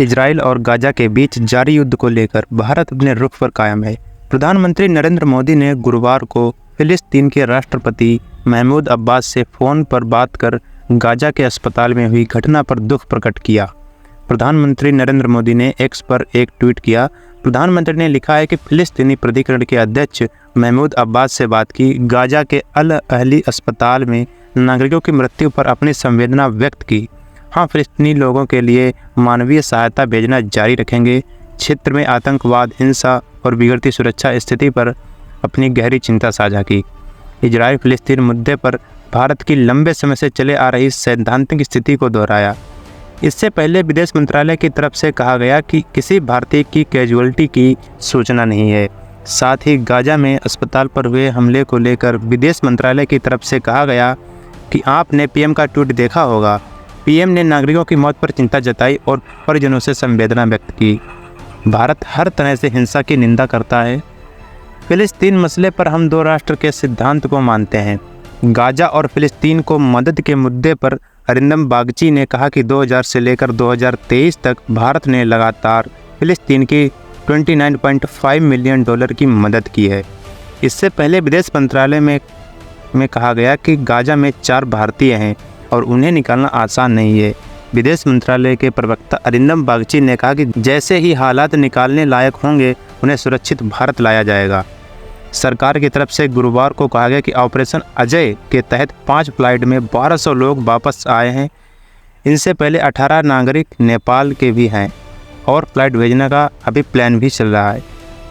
Israel और Gaza के बीच जारी युद्ध को लेकर भारत अपने रुख पर कायम है। प्रधानमंत्री नरेंद्र मोदी ने गुरुवार को फिलिस्तीन के राष्ट्रपति महमूद अब्बास से फ़ोन पर बात कर गाजा के अस्पताल में हुई घटना पर दुख प्रकट किया। प्रधानमंत्री नरेंद्र मोदी ने एक्स पर एक ट्वीट किया। प्रधानमंत्री ने लिखा है कि फिलिस्तीनी प्राधिकरण के अध्यक्ष महमूद अब्बास से बात की, गाजा के अल अहली अस्पताल में नागरिकों की मृत्यु पर अपनी संवेदना व्यक्त की। हाँ, फिलिस्तीनी लोगों के लिए मानवीय सहायता भेजना जारी रखेंगे। क्षेत्र में आतंकवाद, हिंसा और बिगड़ती सुरक्षा स्थिति पर अपनी गहरी चिंता साझा की। इजराइल फिलिस्तीन मुद्दे पर भारत की लंबे समय से चले आ रही सैद्धांतिक स्थिति को दोहराया। इससे पहले विदेश मंत्रालय की तरफ से कहा गया कि किसी भारतीय की कैजुअल्टी की सूचना नहीं है। साथ ही गाजा में अस्पताल पर हुए हमले को लेकर विदेश मंत्रालय की तरफ से कहा गया कि आपने पीएम का ट्वीट देखा होगा। पीएम ने नागरिकों की मौत पर चिंता जताई और परिजनों से संवेदना व्यक्त की। भारत हर तरह से हिंसा की निंदा करता है। फिलिस्तीन मसले पर हम दो राष्ट्र के सिद्धांत को मानते हैं। गाजा और फिलिस्तीन को मदद के मुद्दे पर अरिंदम बागची ने कहा कि 2000 से लेकर 2023 तक भारत ने लगातार फिलिस्तीन की $29.5 मिलियन की मदद की है। इससे पहले विदेश मंत्रालय में कहा गया कि गाजा में 4 भारतीय हैं और उन्हें निकालना आसान नहीं है। विदेश मंत्रालय के प्रवक्ता अरिंदम बागची ने कहा कि जैसे ही हालात निकालने लायक होंगे उन्हें सुरक्षित भारत लाया जाएगा। सरकार की तरफ से गुरुवार को कहा गया कि ऑपरेशन अजय के तहत 5 फ्लाइट में 1200 लोग वापस आए हैं। इनसे पहले 18 नागरिक नेपाल के भी हैं और फ्लाइट भेजने का अभी प्लान भी चल रहा है।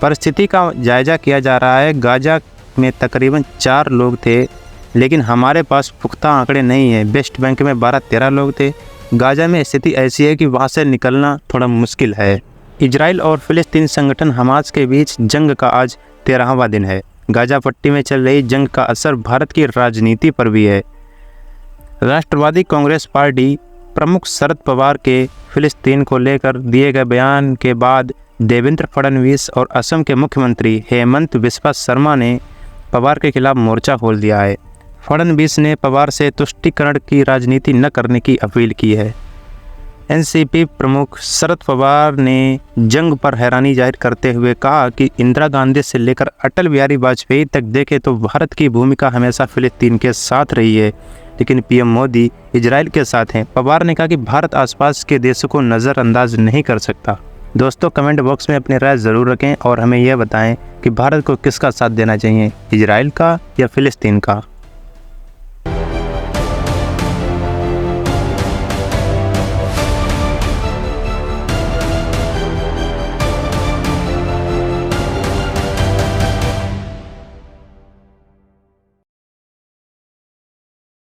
परिस्थिति का जायजा किया जा रहा है। गाजा में तकरीबन 4 लोग थे, लेकिन हमारे पास पुख्ता आंकड़े नहीं है। वेस्ट बैंक में 12-13 लोग थे। गाजा में स्थिति ऐसी है कि वहाँ से निकलना थोड़ा मुश्किल है। इजराइल और फिलिस्तीन संगठन हमास के बीच जंग का आज 13वां दिन है। गाजा पट्टी में चल रही जंग का असर भारत की राजनीति पर भी है। राष्ट्रवादी कांग्रेस पार्टी प्रमुख शरद पवार के फिलिस्तीन को लेकर दिए गए बयान के बाद देवेंद्र फडणवीस और असम के मुख्यमंत्री हेमंत बिस्वा शर्मा ने पवार के खिलाफ मोर्चा खोल दिया है। फडणवीस ने पवार से तुष्टीकरण की राजनीति न करने की अपील की है। एनसीपी प्रमुख शरद पवार ने जंग पर हैरानी जाहिर करते हुए कहा कि इंदिरा गांधी से लेकर अटल बिहारी वाजपेयी तक देखें तो भारत की भूमिका हमेशा फिलिस्तीन के साथ रही है, लेकिन पीएम मोदी इजराइल के साथ हैं। पवार ने कहा कि भारत आसपास के देशों को नज़रअंदाज नहीं कर सकता। दोस्तों, कमेंट बॉक्स में अपनी राय ज़रूर रखें और हमें यह बताएं कि भारत को किसका साथ देना चाहिए, इजराइल का या फिलिस्तीन का।